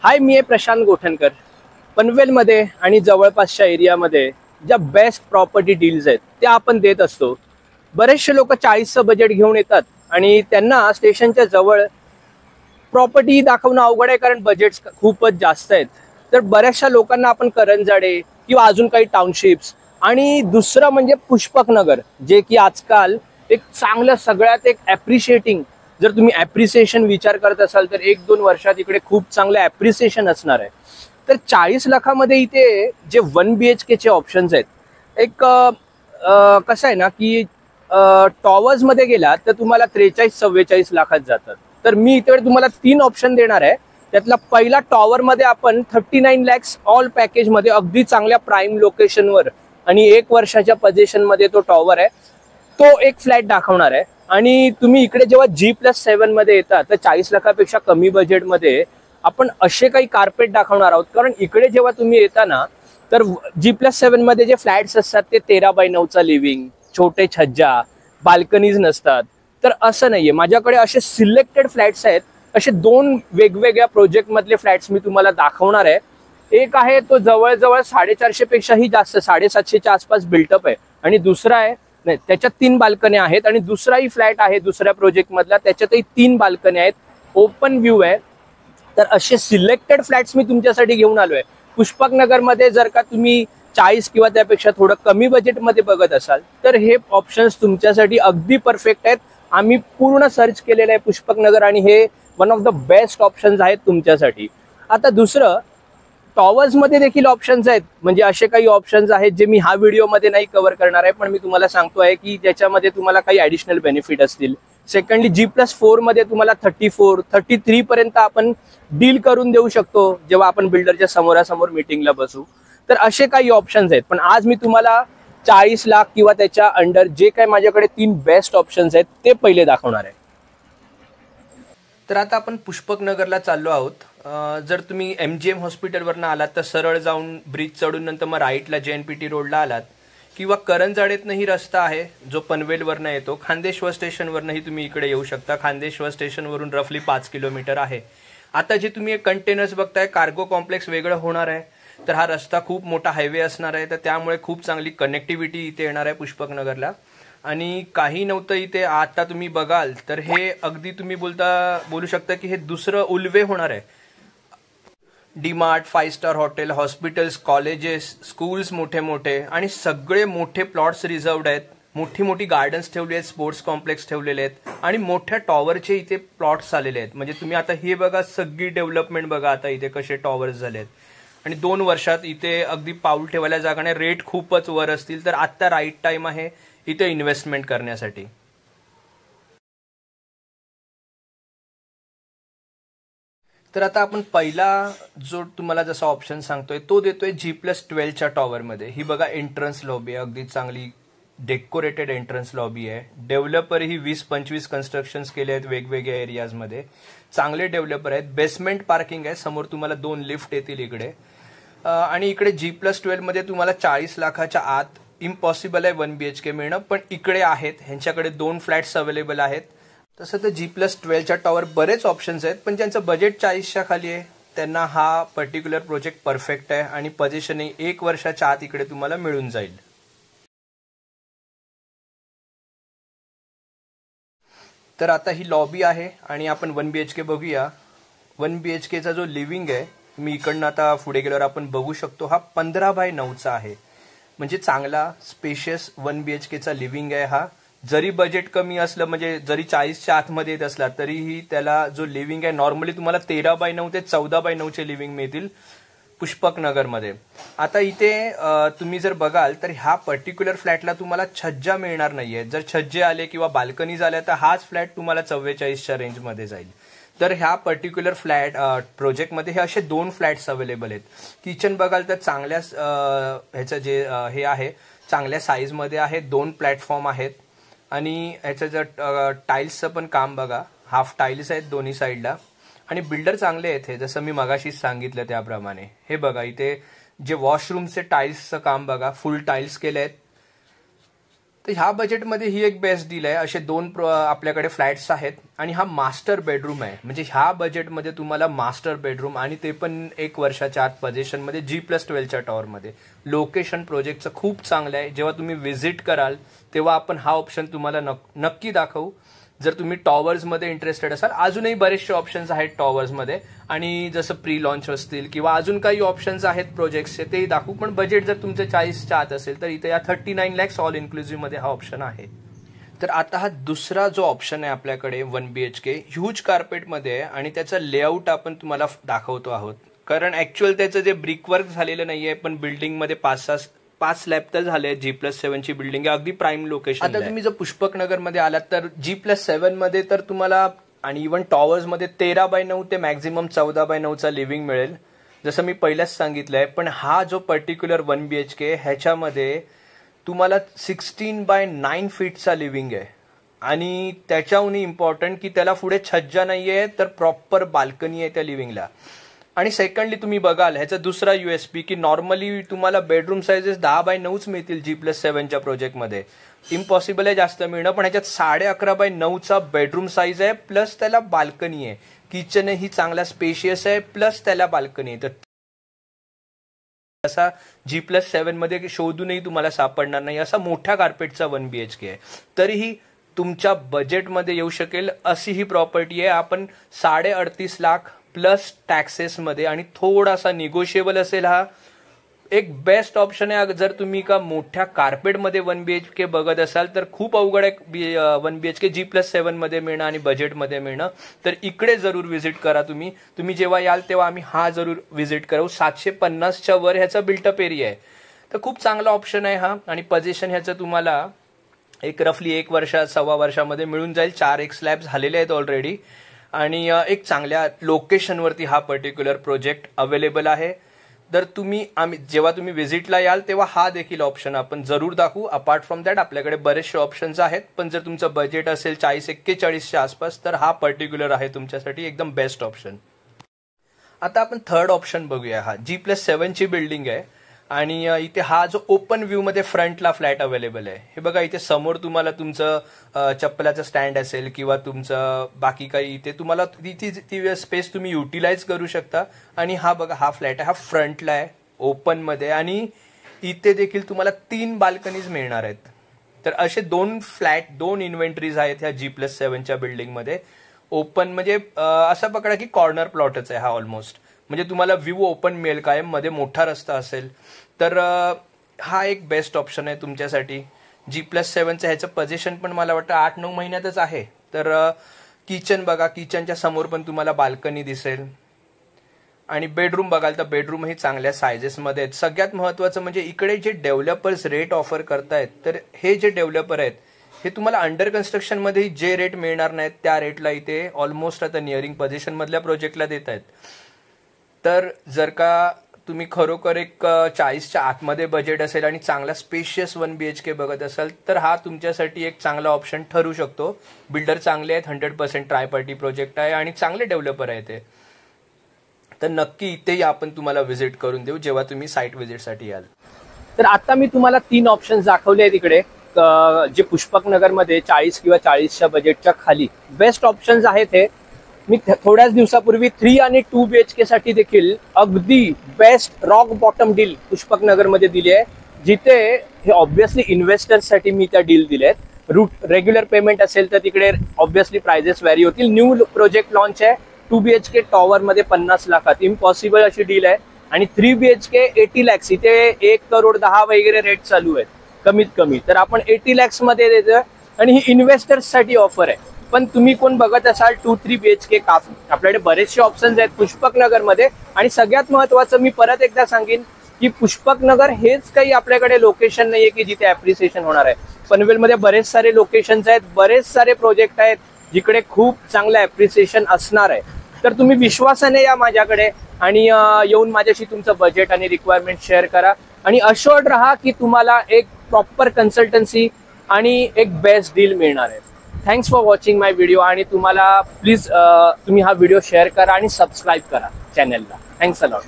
हाय, मी आहे प्रशांत गोठणकर. पनवेलमध्ये आणि जवळपासच्या एरियामध्ये ज्या बेस्ट प्रॉपर्टी डील्स आहेत त्या आपण देत असतो. बरेचसे लोक 40चं बजेट घेऊन येतात आणि त्यांना स्टेशनच्या जवळ प्रॉपर्टी दाखवणं अवघड आहे, कारण बजेट्स खूपच जास्त आहेत. तर बऱ्याचशा लोकांना आपण करंजाडे किंवा अजून काही टाउनशिप्स आणि दुसरं म्हणजे पुष्पक नगर, जे की आजकाल एक चांगलं सगळ्यात एक ॲप्रिशिएटिंग, जर तुम्ही ॲप्रिसिएशन विचार करत असाल तर 1-2 वर्षात इकडे खूप चांगलं ॲप्रिसिएशन असणार आहे. तर 40 लाखामध्ये इथे जे 1 BHK चे ऑप्शन्स आहेत, एक कसं आहे ना की टॉवर्समध्ये गेला तर तुम्हाला 43-44 लाखात जातात. तर मी इथे तुम्हाला 3 ऑप्शन देणार आहे. त्यातला पहिला टॉवरमध्ये आपण 39 लॅक्स ऑल पॅकेजमध्ये अगदी चांगल्या प्राईम लोकेशनवर आणि 1 वर्षाच्या पोझिशनमध्ये तो टॉवर आहे, तो एक फ्लॅट दाखवणार आहे. आणि तुम्ही इकडे जेव्हा G+7 मध्ये येतात तर 40 लाखापेक्षा कमी बजेटमध्ये आपण असे काही कार्पेट दाखवणार आहोत. कारण इकडे जेव्हा तुम्ही येता ना तर G+7 मध्ये जे फ्लॅट्स असतात ते 13x9चा लिव्हिंग, छोटे छज्जा, बाल्कनीज नसतात. तर असं नाहीये, माझ्याकडे असे सिलेक्टेड फ्लॅट्स आहेत. असे 2 वेगवेगळ्या प्रोजेक्ट मधले फ्लॅट्स मी तुम्हाला दाखवणार आहे. एक आहे तो जवळजवळ 450 पेक्षाही जास्त, 750च्या आसपास बिल्टअप आहे. आणि दुसरा आहे नाही, त्याच्यात 3 बाल्कनी आहेत. आणि दुसराही फ्लॅट आहे दुसऱ्या प्रोजेक्ट मधला, त्याच्यातही 3 बाल्कनी आहेत, ओपन व्ह्यू आहे. तर असे सिलेक्टेड फ्लॅट्स मी तुमच्यासाठी घेऊन आलोय. पुष्पक नगरमध्ये जर का तुम्ही 40 किंवा त्यापेक्षा थोडं कमी बजेटमध्ये बघत असाल तर हे ऑप्शन्स तुमच्यासाठी अगदी परफेक्ट आहेत. आम्ही पूर्ण सर्च केलेलं आहे पुष्पक नगर आणि हे one of the best options आहेत तुमच्यासाठी. आता दुसरं, टॉवर्समध्ये देखील ऑप्शन्स आहेत. म्हणजे असे काही ऑप्शन्स आहेत जे मी हा व्हिडिओमध्ये नाही कव्हर करणार आहे, पण मी तुम्हाला सांगतो आहे की ज्याच्यामध्ये तुम्हाला काही ॲडिशनल बेनिफिट असतील. सेकंडली G+4 मध्ये तुम्हाला 34-33 पर्यंत आपण डील करून देऊ शकतो जेव्हा आपण बिल्डरच्या समोरासमोर मीटिंगला बसू. तर असे काही ऑप्शन्स आहेत. पण आज मी तुम्हाला 40 लाख किंवा त्याच्या अंडर जे काही माझ्याकडे 3 बेस्ट ऑप्शन्स आहेत ते पहिले दाखवणार आहे. तर आता आपण पुष्पक नगरला चाललो आहोत. जर तुम्ही MGM हॉस्पिटलवरनं आलात तर सरळ जाऊन ब्रिज चढून नंतर मग राईटला JNPT रोडला आलात किंवा करंजाडेतनंही रस्ता आहे जो पनवेलवरनं येतो. खांदेश्वर स्टेशनवरनंही तुम्ही इकडे येऊ शकता. खांदेश्वर स्टेशनवरून रफली 5 किलोमीटर आहे. आता जे तुम्ही कंटेनर्स बघताय, कार्गो कॉम्प्लेक्स वेगळं होणार आहे. तर हा रस्ता खूप मोठा हायवे असणार आहे, तर त्यामुळे खूप चांगली कनेक्टिव्हिटी इथे येणार आहे पुष्पक नगरला. आणि काही नव्हतं इथे, आता तुम्ही बघाल तर हे अगदी तुम्ही बोलू शकता की हे दुसरं उल्वे होणार आहे. DMart, 5 star hotel, hospitals, colleges, schools मोठे मोठे आणि सगळे मोठे प्लॉट्स रिझर्वड आहेत. मोठी मोठी गार्डन्स ठेवली आहेत, स्पोर्ट्स कॉम्प्लेक्स ठेवलेले आहेत आणि मोठ्या टॉवरचे इथे प्लॉट्स आलेले आहेत. म्हणजे तुम्ही आता हे बघा, सगळी डेव्हलपमेंट बघा आता इथे कसे टॉवर्स झाले आहेत. आणि 2 वर्षात इथे अगदी पाऊल ठेवायला जागा नाही, रेट खूपच वर असतील. तर आत्ता राईट टाइम आहे इथे इन्व्हेस्टमेंट करण्यासाठी. तर आता आपण पहिला जो तुम्हाला जसा ऑप्शन सांगतोय तो देतोय G+12च्या टॉवरमध्ये. ही बघा एंट्रन्स लॉबी आहे, अगदी चांगली डेकोरेटेड एंट्रन्स लॉबी आहे. डेव्हलपर ही 20-25 कन्स्ट्रक्शन्स केले आहेत वेगवेगळ्या एरियाजमध्ये. चांगले डेव्हलपर आहेत. बेसमेंट पार्किंग आहे, समोर तुम्हाला 2 लिफ्ट येतील इकडे. आणि इकडे G+12 मध्ये तुम्हाला 40 लाखाच्या आत इम्पॉसिबल आहे 1 BHK मिळणं, पण इकडे आहेत. ह्यांच्याकडे 2 फ्लॅट्स अवेलेबल आहेत. तसं तर G+12च्या टॉवर बरेच ऑप्शन्स आहेत, पण ज्यांचं बजेट 40च्या खाली आहे त्यांना हा पर्टिक्युलर प्रोजेक्ट परफेक्ट आहे. आणि पोझिशनही 1 वर्षाच्या आत इकडे तुम्हाला मिळून जाईल. तर आता ही लॉबी आहे आणि आपण 1 BHK बघूया. 1 BHKचा जो लिव्हिंग आहे, मी इकडनं आता पुढे गेल्यावर आपण बघू शकतो, हा 15x9चा आहे. म्हणजे चांगला स्पेशियस 1 BHKचा लिव्हिंग आहे हा. जरी बजेट कमी असलं, म्हणजे जरी 40च्या आतमध्ये येत असला तरीही त्याला जो लिव्हिंग आहे, नॉर्मली तुम्हाला 13x9 ते 14x9चे लिव्हिंग मिळतील पुष्पक नगरमध्ये. आता इथे तुम्ही जर बघाल तर ह्या पर्टिक्युलर फ्लॅटला तुम्हाला छज्जा मिळणार नाहीये. जर छज्जे आले किंवा बाल्कनीज आल्या तर हाच फ्लॅट तुम्हाला 44च्या रेंजमध्ये जाईल. तर ह्या पर्टिक्युलर फ्लॅट प्रोजेक्टमध्ये हे असे 2 फ्लॅट्स अवेलेबल आहेत. किचन बघाल तर चांगल्या ह्याचं जे हे आहे चांगल्या साईजमध्ये आहे. 2 प्लॅटफॉर्म आहेत. आणि ह्याचं जर टाईल्सचं पण काम बघा, हाफ टाईल्स आहेत दोन्ही साईडला. आणि बिल्डर चांगले आहेत हे, जसं मी मगाशीच सांगितलं त्याप्रमाणे. हे बघा इथे जे वॉशरूमचे टाईल्सचं काम बघा, फुल टाईल्स केले आहेत. तर ह्या बजेटमध्ये ही एक बेस्ट डील आहे. असे 2 आपल्याकडे फ्लॅट्स आहेत आणि हा मास्टर बेडरूम आहे. म्हणजे ह्या बजेटमध्ये तुम्हाला मास्टर बेडरूम आणि ते पण 1 वर्षाच्या आत पोझिशनमध्ये G+12च्या टॉवरमध्ये. लोकेशन प्रोजेक्टचं खूप चांगलं आहे. जेव्हा तुम्ही व्हिजिट कराल तेव्हा आपण हा ऑप्शन तुम्हाला नक्की दाखवू. जर तुम्ही टॉवर्समध्ये इंटरेस्टेड असाल, अजूनही बरेचसे ऑप्शन्स आहेत टॉवर्समध्ये आणि जसं प्री लॉन्च असतील किंवा अजून काही ऑप्शन्स आहेत प्रोजेक्ट्सचे तेही दाखवू. पण बजेट जर तुमचं 40च्या आत असेल तर इथे या 39 lakhs ऑल इन्क्लुझिव्हमध्ये हा ऑप्शन आहे. तर आता हा दुसरा जो ऑप्शन आहे आपल्याकडे 1 BHK ह्यूज कार्पेटमध्ये आणि त्याचं लेआउट आपण तुम्हाला दाखवतो आहोत. कारण ऍक्च्युअल त्याचं जे ब्रिकवर्क झालेलं नाहीये, पण बिल्डिंगमध्ये 5 स्लॅब तर झाले. G+7ची बिल्डिंग आहे, अगदी प्राईम लोकेशन. आता तुम्ही जर पुष्पक नगरमध्ये आलात तर G+7 मध्ये तर तुम्हाला आणि इव्हन टॉवर्समध्ये 13/9 ते मॅक्झिमम 14/9चा लिव्हिंग मिळेल, जसं मी पहिल्याच सांगितलंय. पण हा जो पर्टिक्युलर 1 BHK ह्याच्यामध्ये तुम्हाला 16/9 फीटचा लिव्हिंग आहे आणि त्याच्याहूनही इम्पॉर्टंट की त्याला पुढे छज्जा नाहीये तर प्रॉपर बाल्कनी आहे त्या लिव्हिंगला. आणि सेकंडली तुम्ही बघाल ह्याचा दुसरा USP की नॉर्मली तुम्हाला बेडरूम साइजेस 10/9च मिळतील G+7च्या प्रोजेक्टमध्ये. इम्पॉसिबल आहे जास्त मिळणं, पण ह्याच्यात 11.5/9चा बेडरूम साईज आहे प्लस त्याला बाल्कनी आहे. किचनही चांगला स्पेशियस आहे प्लस त्याला बाल्कनी आहे. तर असा G+7 मध्ये शोधूनही तुम्हाला सापडणार नाही असा मोठ्या कार्पेटचा 1 BHK आहे. तरीही तुमच्या बजेटमध्ये येऊ शकेल अशी ही प्रॉपर्टी आहे. आपण 38.5 लाख प्लस टॅक्सेसमध्ये आणि थोडासा निगोशिएबल असेल. हा एक बेस्ट ऑप्शन आहे. जर तुम्ही का मोठ्या कार्पेटमध्ये 1 BHK बघत असाल तर खूप अवघड आहे 1 BHK G+7 मध्ये मिळणं आणि बजेटमध्ये मिळणं. तर इकडे जरूर व्हिजिट करा. तुम्ही जेव्हा याल तेव्हा आम्ही हा जरूर व्हिजिट करू. 750च्या वर ह्याचा बिल्टअप एरिया आहे. तर खूप चांगला ऑप्शन आहे हा. आणि पोझिशन ह्याचं तुम्हाला एक रफली 1 वर्षात 1.25 वर्षामध्ये मिळून जाईल. 4 स्लॅब झालेले आहेत ऑलरेडी आणि एक चांगल्या लोकेशनवरती हा पर्टिक्युलर प्रोजेक्ट अवेलेबल आहे. तर जेव्हा तुम्ही व्हिजिटला याल तेव्हा हा देखील ऑप्शन आपण जरूर दाखवू. अपार्ट फ्रॉम दॅट आपल्याकडे बरेचसे ऑप्शन्स आहेत, पण जर तुमचं बजेट असेल 40-41च्या आसपास तर हा पर्टिक्युलर आहे तुमच्यासाठी एकदम बेस्ट ऑप्शन. आता आपण थर्ड ऑप्शन बघूया. हा G+7ची बिल्डिंग आहे आणि इथे हा जो ओपन व्ह्यू मध्ये फ्रंटला फ्लॅट अवेलेबल आहे. हे बघा इथे समोर तुम्हाला तुमचं चप्पलाचं स्टँड असेल किंवा तुमचं बाकी काही इथे तुम्हाला ती स्पेस तुम्ही युटिलाइज करू शकता. आणि हा बघा हा फ्लॅट आहे, हा फ्रंटला आहे ओपन मध्ये आणि इथे देखील तुम्हाला 3 बाल्कनीज मिळणार आहेत. तर असे 2 इन्व्हेंटरीज आहेत ह्या G+7च्या बिल्डिंगमध्ये. ओपन म्हणजे असं पकडा की कॉर्नर प्लॉटच आहे हा ऑलमोस्ट. म्हणजे तुम्हाला व्ह्यू ओपन मिळेल कायम, मध्ये मोठा रस्ता असेल. तर हा एक बेस्ट ऑप्शन आहे तुमच्यासाठी. G+7चं ह्याचं पोझिशन पण मला वाटतं 8-9 महिन्यातच आहे. तर किचन बघा, किचनच्या समोर पण तुम्हाला बाल्कनी दिसेल. आणि बेडरूम बघाल तर बेडरूमही चांगल्या सायझेसमध्ये आहेत. सगळ्यात महत्त्वाचं म्हणजे इकडे जे डेव्हलपर्स रेट ऑफर करतायत, तर हे जे डेव्हलपर आहेत हे तुम्हाला अंडर कन्स्ट्रक्शनमध्ये जे रेट मिळणार नाहीत त्या रेटला इथे ऑलमोस्ट आता नियरिंग पोझिशनमधल्या प्रोजेक्टला देत आहेत. तर जर का तुम्ही खरोखर एक 40च्या आतमध्ये बजेट असेल आणि चांगला स्पेशियस 1 BHK बघत असाल तर हा तुमच्यासाठी एक चांगला ऑप्शन ठरू शकतो. बिल्डर चांगले आहेत, 100% ट्राय पार्टी प्रोजेक्ट आहे आणि चांगले डेव्हलपर आहे ते. तर नक्की इथेही आपण तुम्हाला व्हिजिट करून देऊ जेव्हा तुम्ही साईट व्हिजिटसाठी याल. तर आता मी तुम्हाला 3 ऑप्शन्स दाखवले आहेत इकडे, जे पुष्पक नगरमध्ये 40 किंवा 40च्या बजेटच्या खाली बेस्ट ऑप्शन्स आहेत. हे मी थोड्याच दिवसापूर्वी 3 आणि 2 BHK साठी देखील अगदी best rock bottom deal Pushpak नगरमध्ये दिली आहे, जिथे हे ऑब्व्हियसली इन्व्हेस्टर्ससाठी मी त्या डील दिल्या आहेत. रेग्युलर पेमेंट असेल तर तिकडे ऑब्व्हियसली प्राइजेस व्हॅरी होतील. न्यू प्रोजेक्ट लॉन्च आहे 2 BHK टॉवरमध्ये 50 लाखात, इम्पॉसिबल अशी डील आहे. आणि 3 BHK 80 lakhs, इथे 1 करोड 10 वगैरे रेट चालू आहेत कमीत कमी. तर आपण 80 lakhs मध्ये देतो आणि ही इन्व्हेस्टर्ससाठी ऑफर आहे. पण तुम्ही कोण बघत असाल 2-3 BHK काफी, आपल्याकडे बरेचसे ऑप्शन्स आहेत पुष्पक नगरमध्ये. आणि सगळ्यात महत्त्वाचं मी परत एकदा सांगेन की पुष्पक नगर हेच काही आपल्याकडे लोकेशन नाहीये की जिथे ऍप्रिसिएशन होणार आहे. पनवेलमध्ये बरेच सारे लोकेशन्स आहेत, बरेच सारे प्रोजेक्ट आहेत जिकडे खूप चांगलं ऍप्रिसिएशन असणार आहे. तर तुम्ही विश्वासाने या माझ्याकडे आणि येऊन माझ्याशी तुमचं बजेट आणि रिक्वायरमेंट शेअर करा आणि अश्योर्ड राहा की तुम्हाला एक प्रॉपर कन्सल्टन्सी आणि एक बेस्ट डील मिळणार आहे. Thanks for watching my video आणि तुम्हाला प्लीज तुम्ही हा व्हिडिओ शेअर करा आणि सबस्क्राईब करा चॅनलला. Thanks a lot.